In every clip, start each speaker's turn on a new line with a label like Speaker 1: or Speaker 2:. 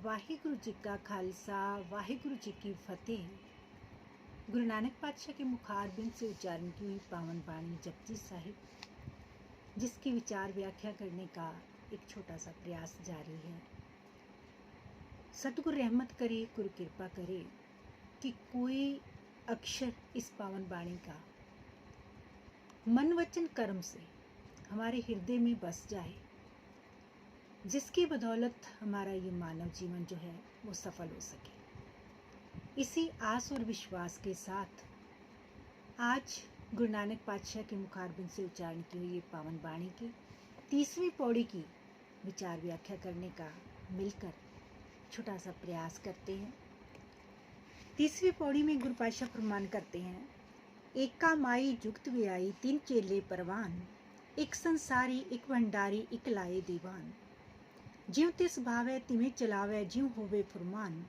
Speaker 1: वाहिगुरु जी का खालसा वाहिगुरु जी की फतेह। गुरु नानक पातशाह के मुखारबिंद से उच्चारण की हुई पावन वाणी जपजी साहिब, जिसकी विचार व्याख्या करने का एक छोटा सा प्रयास जारी है। सतगुरु रहमत करे, गुरु कृपा करे कि कोई अक्षर इस पावन वाणी का मन वचन कर्म से हमारे हृदय में बस जाए, जिसकी बदौलत हमारा ये मानव जीवन जो है वो सफल हो सके। इसी आस और विश्वास के साथ आज गुरु नानक पातशाह के मुखारबिंद से उच्चारण की हुई ये पावन वाणी की 30वीं पौड़ी की विचार व्याख्या करने का मिलकर छोटा सा प्रयास करते हैं। 30वीं पौड़ी में गुरु पातशाह फरमान करते हैं, एका माई जुगत व्याई तीन चेले परवान, एक संसारी एक भंडारी एक लाए दीवान, जिव तिस भावे तिवें चलावे जिव होवे फुरमान,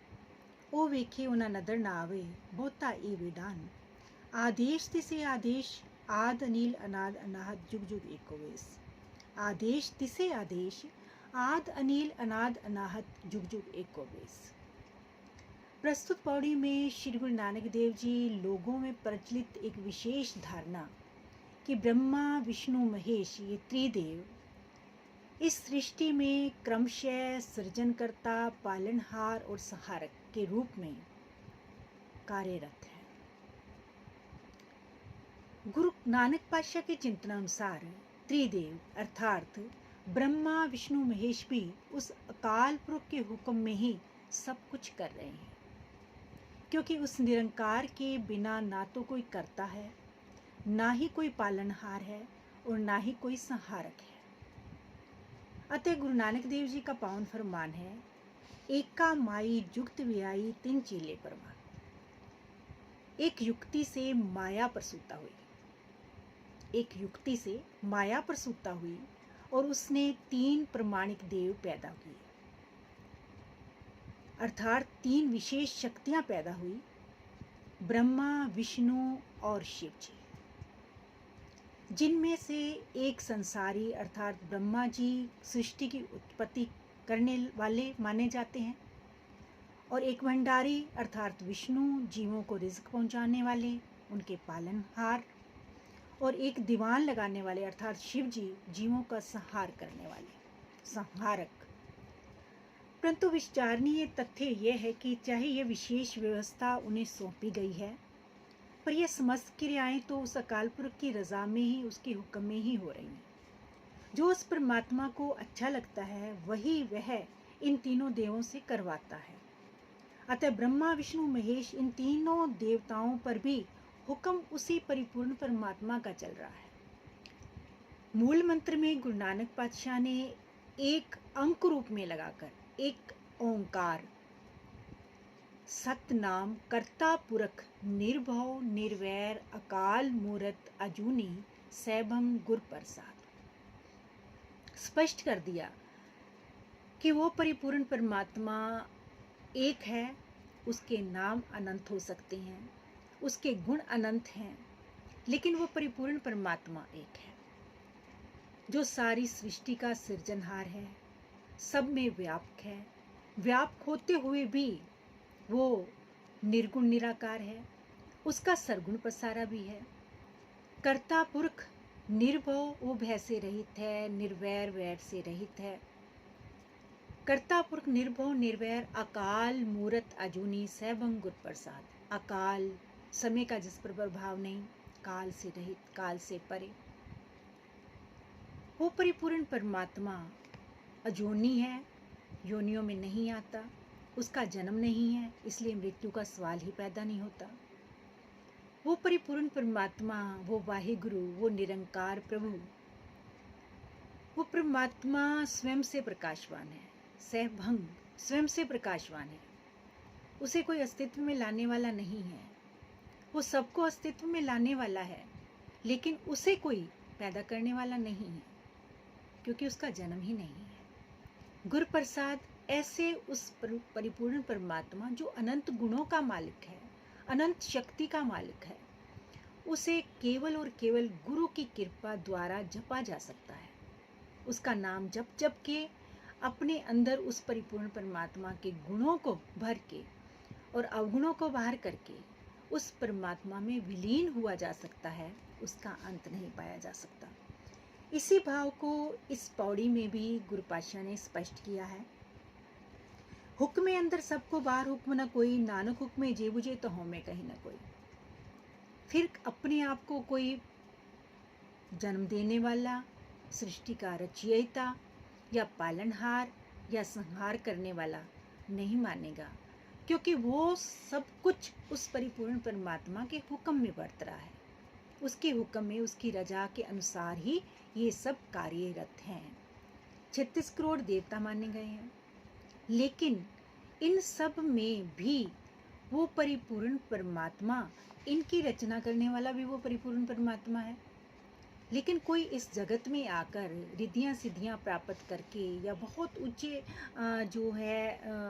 Speaker 1: ओ वेखे उना नदर ना आवे बहुता ए विडान, आदेश तिसे आदेश आद अनिल अनाद अनाहत जुग जुग एको वेस, आदेश तिसे आदेश आद अनिल अनाद अनाहत जुग जुग एको वेस। प्रस्तुत पौड़ी में श्री गुरु नानक देव जी लोगों में प्रचलित एक विशेष धारणा कि ब्रह्मा विष्णु महेश ये त्रिदेव इस सृष्टि में क्रमशः सृजनकर्ता, पालनहार और संहारक के रूप में कार्यरत है। गुरु नानक पातशाह के चिंतनानुसार त्रिदेव अर्थात ब्रह्मा विष्णु महेश भी उस अकाल पुरुष के हुक्म में ही सब कुछ कर रहे हैं, क्योंकि उस निरंकार के बिना ना तो कोई करता है, ना ही कोई पालनहार है और ना ही कोई संहारक है। अतः गुरु नानक देव जी का पावन फरमान है, एका माई जुगत व्याई तीन चेले परवान। एक युक्ति से माया प्रसूता हुई, एक युक्ति से माया प्रसूता हुई और उसने तीन प्रमाणिक देव पैदा किए, अर्थात तीन विशेष शक्तियां पैदा हुई, ब्रह्मा विष्णु और शिव जी, जिनमें से एक संसारी अर्थात ब्रह्मा जी सृष्टि की उत्पत्ति करने वाले माने जाते हैं, और एक भंडारी अर्थात विष्णु जीवों को रिज्क पहुंचाने वाले, उनके पालनहार, और एक दीवान लगाने वाले अर्थात शिव जी जीवों का संहार करने वाले, संहारक। परंतु विचारणीय तथ्य यह है कि चाहे यह विशेष व्यवस्था उन्हें सौंपी गई है, पर यह समस्त क्रियाएं तो उस अकाल पुरुष की रजा में ही, उसके हुक्म में ही हो रही हैं। जो उस परमात्मा को अच्छा लगता है वही वह इन तीनों देवों से करवाता है। अतः ब्रह्मा विष्णु महेश इन तीनों देवताओं पर भी हुक्म उसी परिपूर्ण परमात्मा का चल रहा है। मूल मंत्र में गुरु नानक पातशाह ने एक अंक रूप में लगाकर एक ओंकार सतनाम कर्ता पुरख निर्भव निर्वैर अकाल मूरत अजूनी सैभम गुर प्रसाद स्पष्ट कर दिया कि वो परिपूर्ण परमात्मा एक है, उसके नाम अनंत हो सकते हैं, उसके गुण अनंत हैं, लेकिन वो परिपूर्ण परमात्मा एक है जो सारी सृष्टि का सृजनहार है, सब में व्यापक है, व्यापक होते हुए भी वो निर्गुण निराकार है, उसका सरगुण पसारा भी है। कर्ता पुरख निर्भव, वो भय से रहित है, निर्वैर वैर से रहित है। कर्ता पुरख निर्भव निर्वैर अकाल मूरत अजूनी सैभम गुर प्रसाद, अकाल समय का जिस पर प्रभाव नहीं, काल से रहित, काल से परे। वो परिपूर्ण परमात्मा अजोनी है, योनियों में नहीं आता, उसका जन्म नहीं है, इसलिए मृत्यु का सवाल ही पैदा नहीं होता। वो परिपूर्ण परमात्मा, वो वाहिगुरु, वो निरंकार प्रभु, वो परमात्मा स्वयं से प्रकाशवान है, सैभंग स्वयं से प्रकाशवान है, उसे कोई अस्तित्व में लाने वाला नहीं है। वो सबको अस्तित्व में लाने वाला है, लेकिन उसे कोई पैदा करने वाला नहीं है, क्योंकि उसका जन्म ही नहीं है। गुर प्रसाद ऐसे उस परिपूर्ण परमात्मा जो अनंत गुणों का मालिक है, अनंत शक्ति का मालिक है, उसे केवल और केवल गुरु की कृपा द्वारा जपा जा सकता है। उसका नाम जप जप के अपने अंदर उस परिपूर्ण परमात्मा के गुणों को भर के और अवगुणों को बाहर करके उस परमात्मा में विलीन हुआ जा सकता है, उसका अंत नहीं पाया जा सकता। इसी भाव को इस पौड़ी में भी गुरु पातशाह ने स्पष्ट किया है। हुक्म अंदर सबको बाहर हुक्म न कोई, नानक हुक्म जे बुझे तो हमें कहीं न कोई। फिर अपने आप को कोई जन्म देने वाला, सृष्टि का रचयिता या पालनहार या संहार करने वाला नहीं मानेगा, क्योंकि वो सब कुछ उस परिपूर्ण परमात्मा के हुक्म में बरत रहा है। उसके हुक्म में, उसकी रजा के अनुसार ही ये सब कार्यरत हैं। 36 करोड़ देवता माने गए हैं, लेकिन इन सब में भी वो परिपूर्ण परमात्मा, इनकी रचना करने वाला भी वो परिपूर्ण परमात्मा है। लेकिन कोई इस जगत में आकर रिद्धियाँ सिद्धियाँ प्राप्त करके या बहुत ऊंचे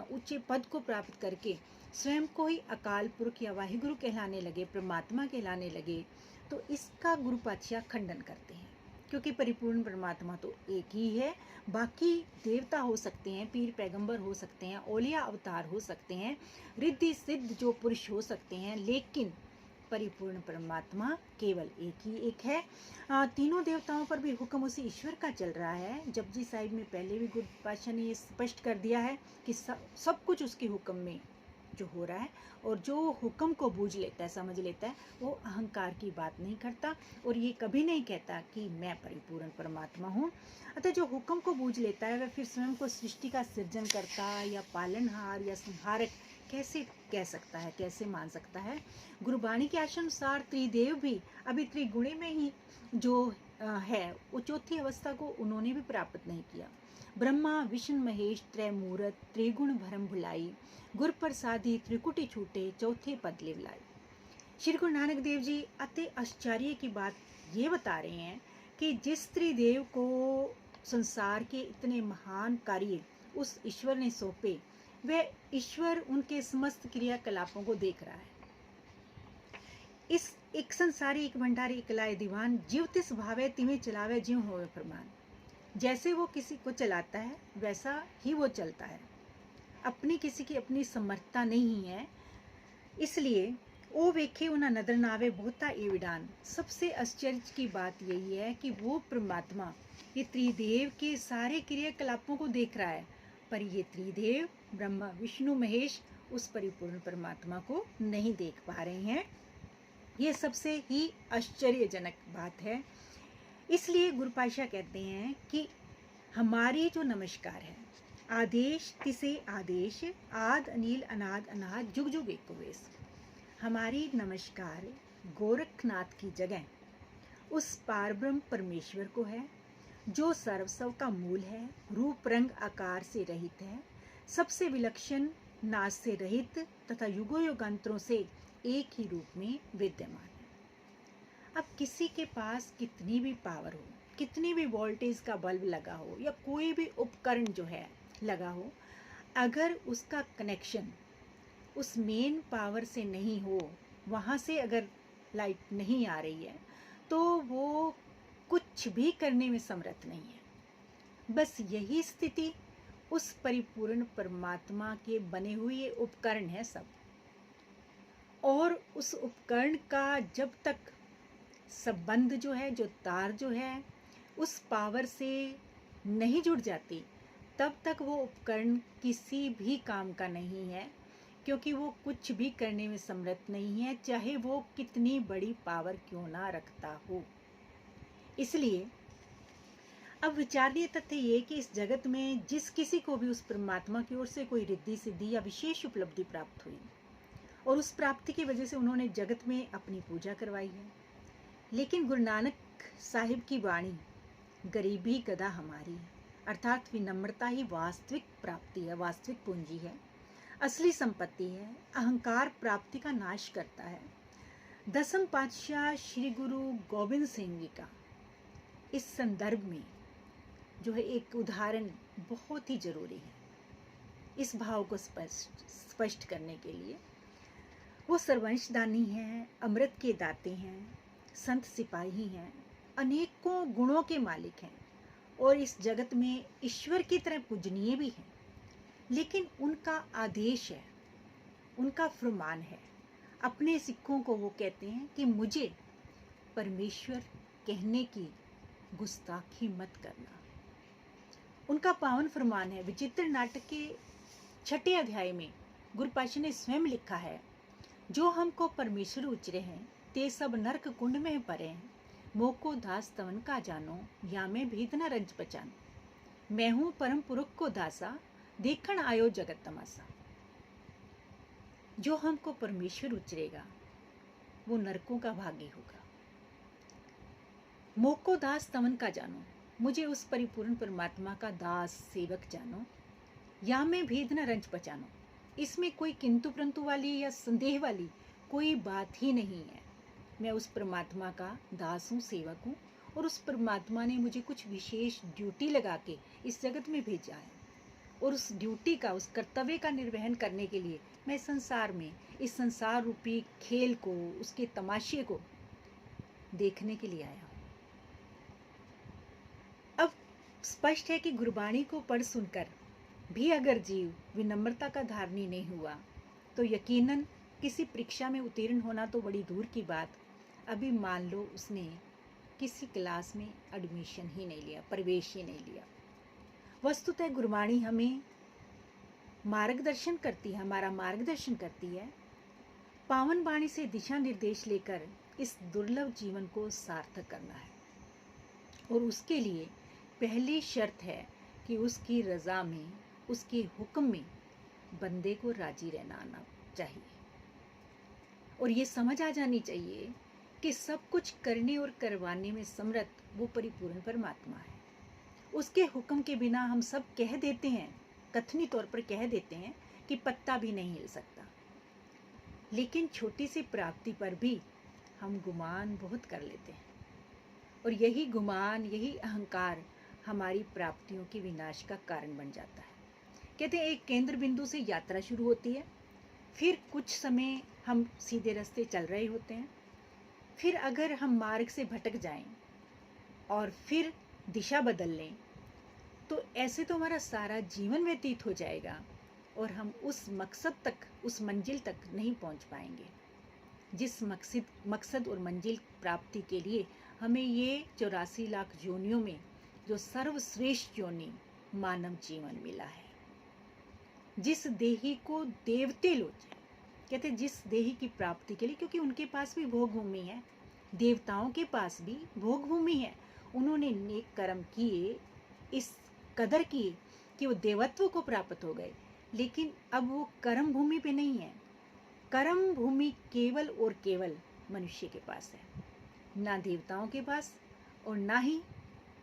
Speaker 1: ऊंचे पद को प्राप्त करके स्वयं को ही अकाल पुरख या वाहिगुरु कहलाने लगे, परमात्मा कहलाने लगे, तो इसका गुरु पातशाह खंडन करते हैं। क्योंकि परिपूर्ण परमात्मा तो एक ही है। बाकी देवता हो सकते हैं, पीर पैगंबर हो सकते हैं, औलिया अवतार हो सकते हैं, रिद्धि सिद्ध जो पुरुष हो सकते हैं, लेकिन परिपूर्ण परमात्मा केवल एक ही एक है। तीनों देवताओं पर भी हुक्म उसी ईश्वर का चल रहा है। जपजी साहिब में पहले भी गुरु पातशाह ने ये स्पष्ट कर दिया है कि सब कुछ उसके हुक्म में जो हो रहा है, और जो हुक्म को बूझ लेता है, समझ लेता है, वो अहंकार की बात नहीं करता और ये कभी नहीं कहता कि मैं परिपूर्ण परमात्मा हूँ। अतः जो हुक्म को बूझ लेता है वह फिर स्वयं को सृष्टि का सृजन करता या पालनहार या संहारक कैसे कह सकता है, कैसे मान सकता है। गुरुबाणी के आशनुसार त्रिदेव भी अभी त्रिगुणे में ही जो है वो चौथी अवस्था को उन्होंने भी प्राप्त नहीं किया। ब्रह्मा विष्णु महेश त्रैमूर्त त्रिगुण भरम भुलाई, गुर प्रसादी त्रिकुटी छूटे चौथे पद लिवलाई। श्री गुरु नानक देव जी अति आश्चर्य की बात ये बता रहे हैं कि जिस त्रिदेव को संसार के इतने महान कार्य उस ईश्वर ने सौंपे, वह ईश्वर उनके समस्त क्रियाकलापों को देख रहा है। इस एक संसारी एक भंडारी इकलाए दीवान, जीव तिस भावे तिमें चलावे ज्यों होवे फरमान। जैसे वो किसी को चलाता है वैसा ही वो चलता है। अपनी किसी की अपनी समर्थता नहीं है, इसलिए ओ वेखे उना नदर नावे बहुता ए विडान। सबसे आश्चर्य की बात यही है कि वो परमात्मा ये त्रिदेव के सारे क्रियाकलापों को देख रहा है, पर ये त्रिदेव ब्रह्मा विष्णु महेश उस परिपूर्ण परमात्मा को नहीं देख पा रहे हैं। ये सबसे ही आश्चर्यजनक बात है। इसलिए गुरु पातशाह कहते हैं कि हमारी जो नमस्कार है, आदेश तिसे आदेश, आद अनिल अनाद अनाद जुग जुग एको वेश। हमारी नमस्कार गोरखनाथ की जगह उस पारब्रह्म परमेश्वर को है, जो सर्वस्व का मूल है, रूप रंग आकार से रहित है, सबसे विलक्षण, नाश से रहित तथा युगों युगांतरों से एक ही रूप में विद्यमान है। अब किसी के पास कितनी भी पावर हो, कितनी भी वोल्टेज का बल्ब लगा हो या कोई भी उपकरण जो है लगा हो, अगर उसका कनेक्शन उस मेन पावर से नहीं हो, वहाँ से अगर लाइट नहीं आ रही है, तो वो कुछ भी करने में समर्थ नहीं है। बस यही स्थिति उस परिपूर्ण परमात्मा के बने हुए उपकरण है सब। और उस उपकरण का जब तक संबंध जो है, जो तार जो है उस पावर से नहीं जुड़ जाती, तब तक वो उपकरण किसी भी काम का नहीं है, क्योंकि वो कुछ भी करने में समर्थ नहीं है, चाहे वो कितनी बड़ी पावर क्यों ना रखता हो। इसलिए अब विचारणीय तथ्य ये कि इस जगत में जिस किसी को भी उस परमात्मा की ओर से कोई रिद्धि सिद्धि या विशेष उपलब्धि प्राप्त हुई और उस प्राप्ति की वजह से उन्होंने जगत में अपनी पूजा करवाई है, लेकिन गुरु नानक साहिब की वाणी गरीबी गदा हमारी, अर्थात विनम्रता ही वास्तविक प्राप्ति है, वास्तविक पूंजी है, असली संपत्ति है, अहंकार प्राप्ति का नाश करता है। दसम पातशाह श्री गुरु गोविंद सिंह जी का इस संदर्भ में जो है एक उदाहरण बहुत ही जरूरी है इस भाव को स्पष्ट करने के लिए। वो सर्वंशदानी हैं, अमृत के दाते हैं, संत सिपाही हैं, अनेकों गुणों के मालिक हैं, और इस जगत में ईश्वर की तरह पूजनीय भी हैं, लेकिन उनका आदेश है, उनका फरमान है। अपने सिखों को वो कहते हैं कि मुझे परमेश्वर कहने की गुस्ताखी मत करना। उनका पावन फरमान है। विचित्र नाटक के 6 अध्याय में गुरु पातशाह ने स्वयं लिखा है, जो हमको परमेश्वर उचरे हैं ते सब नरक कुंड में परे हैं, मोको दास तवन का जानो, या मैं भेद न रंज पहचानो, मैं हूं परम पुरुष को दासा, देखण आयो जगत तमासा। जो हमको परमेश्वर उचरेगा वो नरकों का भागी होगा। मोको दास तवन का जानो, मुझे उस परिपूर्ण परमात्मा का दास सेवक जानो, या मैं भेद न रंज पहचानो। इसमें कोई किंतु परंतु वाली या संदेह वाली कोई बात ही नहीं है। मैं उस परमात्मा का दास हूँ, सेवक हूँ, और उस परमात्मा ने मुझे कुछ विशेष ड्यूटी लगा के इस जगत में भेजा है, और उस ड्यूटी का, उस कर्तव्य का निर्वहन करने के लिए मैं संसार में, इस संसार रूपी खेल को, उसके तमाशे को देखने के लिए आया हूँ। अब स्पष्ट है कि गुरबाणी को पढ़ सुनकर भी अगर जीव विनम्रता का धारणी नहीं हुआ तो यकीनन किसी परीक्षा में उत्तीर्ण होना तो बड़ी दूर की बात, अभी मान लो उसने किसी क्लास में एडमिशन ही नहीं लिया, प्रवेश ही नहीं लिया। वस्तुतः गुरबाणी हमें मार्गदर्शन करती है, हमारा मार्गदर्शन करती है। पावन वाणी से दिशा निर्देश लेकर इस दुर्लभ जीवन को सार्थक करना है, और उसके लिए पहली शर्त है कि उसकी रजा में, उसके हुक्म में बंदे को राजी रहना आना चाहिए, और ये समझ आ जानी चाहिए कि सब कुछ करने और करवाने में समर्थ वो परिपूर्ण परमात्मा है। उसके हुक्म के बिना हम सब कह देते हैं, कथनी तौर पर कह देते हैं कि पत्ता भी नहीं हिल सकता, लेकिन छोटी सी प्राप्ति पर भी हम गुमान बहुत कर लेते हैं, और यही गुमान, यही अहंकार हमारी प्राप्तियों के विनाश का कारण बन जाता है। कहते हैं एक केंद्र बिंदु से यात्रा शुरू होती है, फिर कुछ समय हम सीधे रास्ते चल रहे होते हैं, फिर अगर हम मार्ग से भटक जाएं और फिर दिशा बदल लें तो ऐसे तो हमारा सारा जीवन व्यतीत हो जाएगा और हम उस मकसद तक, उस मंजिल तक नहीं पहुंच पाएंगे जिस मकसद और मंजिल प्राप्ति के लिए हमें ये 84 लाख योनियों में जो सर्वश्रेष्ठ योनि मानव जीवन मिला है। जिस देही को देवते लोचे, कहते जिस देही की प्राप्ति के लिए, क्योंकि उनके पास भी भोग भूमि है, देवताओं के पास भी भोग भूमि है, उन्होंने नेक कर्म किए, इस कदर किए कि वो देवत्व को प्राप्त हो गए, लेकिन अब वो कर्म भूमि पे नहीं है। कर्म भूमि केवल और केवल मनुष्य के पास है, ना देवताओं के पास, और ना ही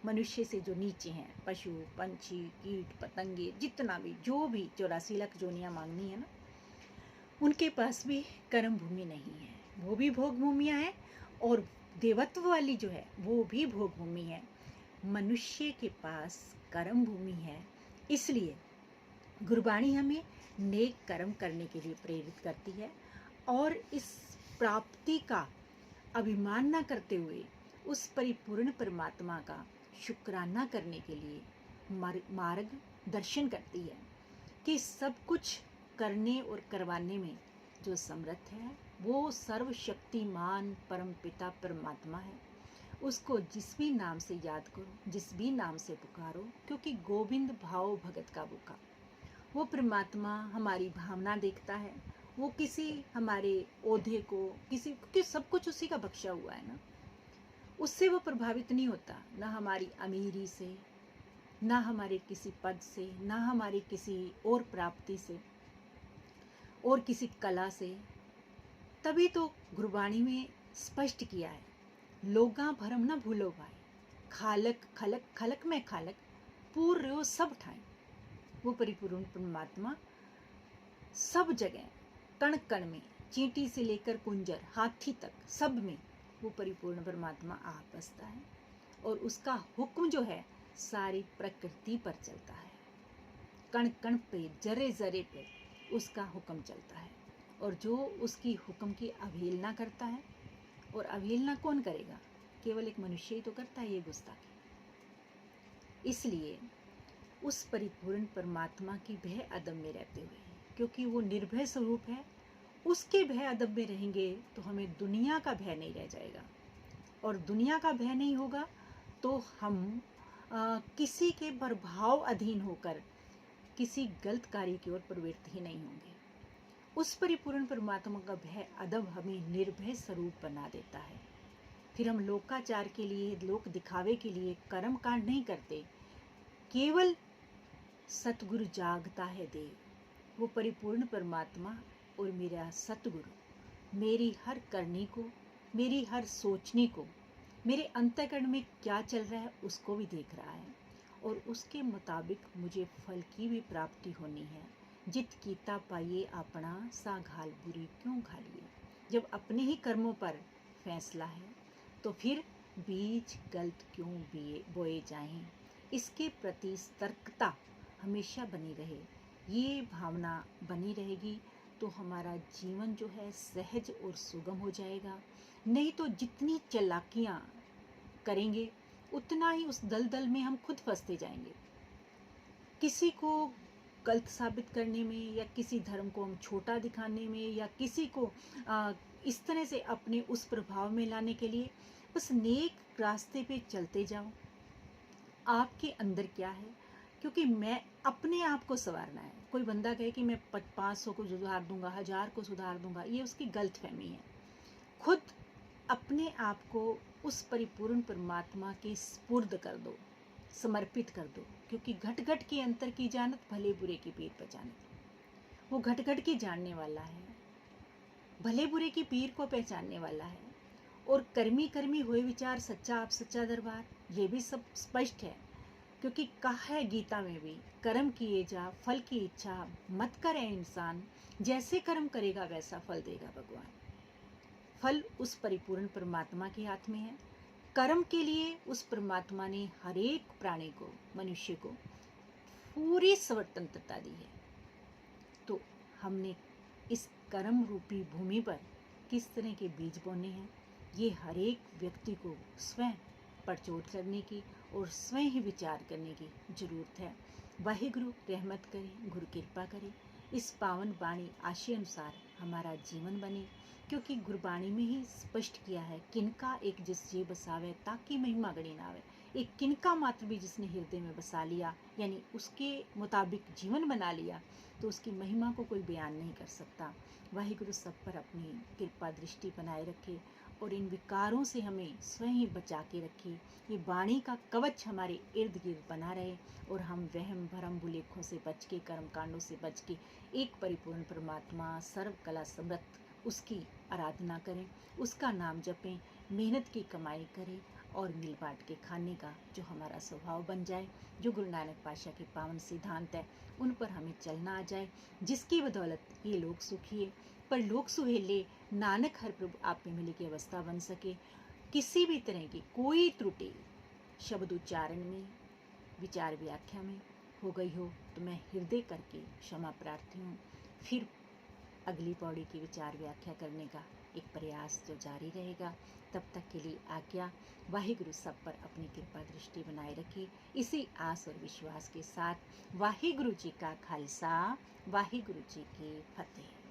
Speaker 1: मनुष्य से जो नीचे हैं, पशु पंछी कीट पतंगे, जितना भी, जो भी 84 लाख जोनियां मांगनी है ना, उनके पास भी कर्म भूमि नहीं है। वो भी भोग भूमियाँ हैं, और देवत्व वाली जो है वो भी भोग भूमि है। मनुष्य के पास कर्म भूमि है, इसलिए गुरबाणी हमें नेक कर्म करने के लिए प्रेरित करती है, और इस प्राप्ति का अभिमान न करते हुए उस परिपूर्ण परमात्मा का शुक्राना करने के लिए मार्ग दर्शन करती है कि सब कुछ करने और करवाने में जो समर्थ है वो सर्वशक्तिमान परम पिता परमात्मा है। उसको जिस भी नाम से याद करो, जिस भी नाम से पुकारो, क्योंकि गोविंद भाव भगत का भूखा। वो परमात्मा हमारी भावना देखता है, वो किसी हमारे ओहदे को, क्योंकि सब कुछ उसी का बख्शा हुआ है ना, उससे वो प्रभावित नहीं होता, ना हमारी अमीरी से, ना हमारे किसी पद से, ना हमारी किसी और प्राप्ति से और किसी कला से। तभी तो गुरबाणी में स्पष्ट किया है, लोगा भरम न भूलो भाई, खालक खलक खलक में खालक, पूर्ण रहो सब ठाई। वो परिपूर्ण परमात्मा सब जगह, कण कण में, चींटी से लेकर कुंजर हाथी तक, सब में वो परिपूर्ण परमात्मा आ बसता है, और उसका हुक्म जो है सारी प्रकृति पर चलता है। कण कण पे, जरे जरे पे उसका हुक्म चलता है, और जो उसकी हुक्म की अवहेलना करता है, और अवहेलना कौन करेगा, केवल एक मनुष्य ही तो करता है ये गुस्ताखी। इसलिए उस परिपूर्ण परमात्मा की भय अदब में रहते हुए, क्योंकि वो निर्भय स्वरूप है, उसके भय अदब में रहेंगे तो हमें दुनिया का भय नहीं रह जाएगा। और दुनिया का भय नहीं होगा तो हम किसी के प्रभाव अधीन होकर किसी गलत कार्य की ओर प्रवृत्त ही नहीं होंगे। उस परिपूर्ण परमात्मा का भय अदब हमें निर्भय स्वरूप बना देता है। फिर हम लोकाचार के लिए, लोक दिखावे के लिए कर्म कांड नहीं करते, केवल सतगुरु जागता है देव, वो परिपूर्ण परमात्मा और मेरा सतगुरु मेरी हर करनी को, मेरी हर सोचने को, मेरे अंतःकरण में क्या चल रहा है उसको भी देख रहा है, और उसके मुताबिक मुझे फल की भी प्राप्ति होनी है। जित कीता पाइए अपना, सा घाल बुरी क्यों घालिए। जब अपने ही कर्मों पर फैसला है तो फिर बीज गलत क्यों बोए जाएं। इसके प्रति सतर्कता हमेशा बनी रहे, ये भावना बनी रहेगी तो हमारा जीवन जो है सहज और सुगम हो जाएगा। नहीं तो जितनी चालाकियाँ करेंगे उतना ही उस दलदल में हम खुद फंसते जाएंगे। किसी को गलत साबित करने में, या किसी धर्म को हम छोटा दिखाने में, या किसी को इस तरह से अपने उस प्रभाव में लाने के लिए बस नेक रास्ते पे चलते जाओ। आपके अंदर क्या है, क्योंकि मैं अपने आप को संवारना है। कोई बंदा कहे कि मैं 500 को सुधार दूंगा, 1000 को सुधार दूंगा, ये उसकी गलत फहमी है। खुद अपने आप को उस परिपूर्ण परमात्मा के स्पुर्द कर दो, समर्पित कर दो, क्योंकि घट घट के अंतर की जानत, भले बुरे की पीर पहचानत। वो घट घट के जानने वाला है, भले बुरे की पीर को पहचानने वाला है। और कर्मी कर्मी हुए विचार, सच्चा आप सच्चा दरबार, ये भी सब स्पष्ट है। क्योंकि कहा है गीता में भी, कर्म किए जा फल की इच्छा मत करे इंसान, जैसे कर्म करेगा वैसा फल देगा भगवान। फल उस परिपूर्ण परमात्मा के हाथ में है। कर्म के लिए उस परमात्मा ने हर एक प्राणी को, मनुष्य को पूरी स्वतंत्रता दी है। तो हमने इस कर्म रूपी भूमि पर किस तरह के बीज बोने हैं, ये हर एक व्यक्ति को स्वयं पड़चोट करने की और स्वयं ही विचार करने की जरूरत है। वाहिगुरु रहमत करे, गुरु कृपा करे, इस पावन वाणी आशय अनुसार हमारा जीवन बने। क्योंकि गुरबाणी में ही स्पष्ट किया है, किनका एक जिस जी बसावे ताकि महिमा गणी ना आवे। एक किनका मात्र भी जिसने हृदय में बसा लिया, यानी उसके मुताबिक जीवन बना लिया, तो उसकी महिमा को कोई बयान नहीं कर सकता। वाहिगुरु सब पर अपनी कृपा दृष्टि बनाए रखे और इन विकारों से हमें स्वयं ही बचा के रखे। ये वाणी का कवच हमारे इर्द गिर्द बना रहे और हम वहम भरम बुलेखों से बच के, कर्म कांडों से बच के एक परिपूर्ण परमात्मा सर्व कला समृद्ध उसकी आराधना करें, उसका नाम जपें, मेहनत की कमाई करें और मिल बांट के खाने का जो हमारा स्वभाव बन जाए। जो गुरु नानक पातशाह के पावन सिद्धांत है उन पर हमें चलना आ जाए, जिसकी बदौलत ये लोग सुखी है पर लोग सुहेले, नानक हर प्रभु आप में मिले की अवस्था बन सके। किसी भी तरह की कोई त्रुटि शब्द उच्चारण में, विचार व्याख्या में हो गई हो तो मैं हृदय करके क्षमा प्रार्थी हूँ। फिर अगली पौड़ी की विचार व्याख्या करने का एक प्रयास जो जारी रहेगा। तब तक के लिए आज्ञा। वाहिगुरु सब पर अपनी कृपा दृष्टि बनाए रखे। इसी आस और विश्वास के साथ वाहिगुरु जी का खालसा, वाहिगुरु जी की फतेह।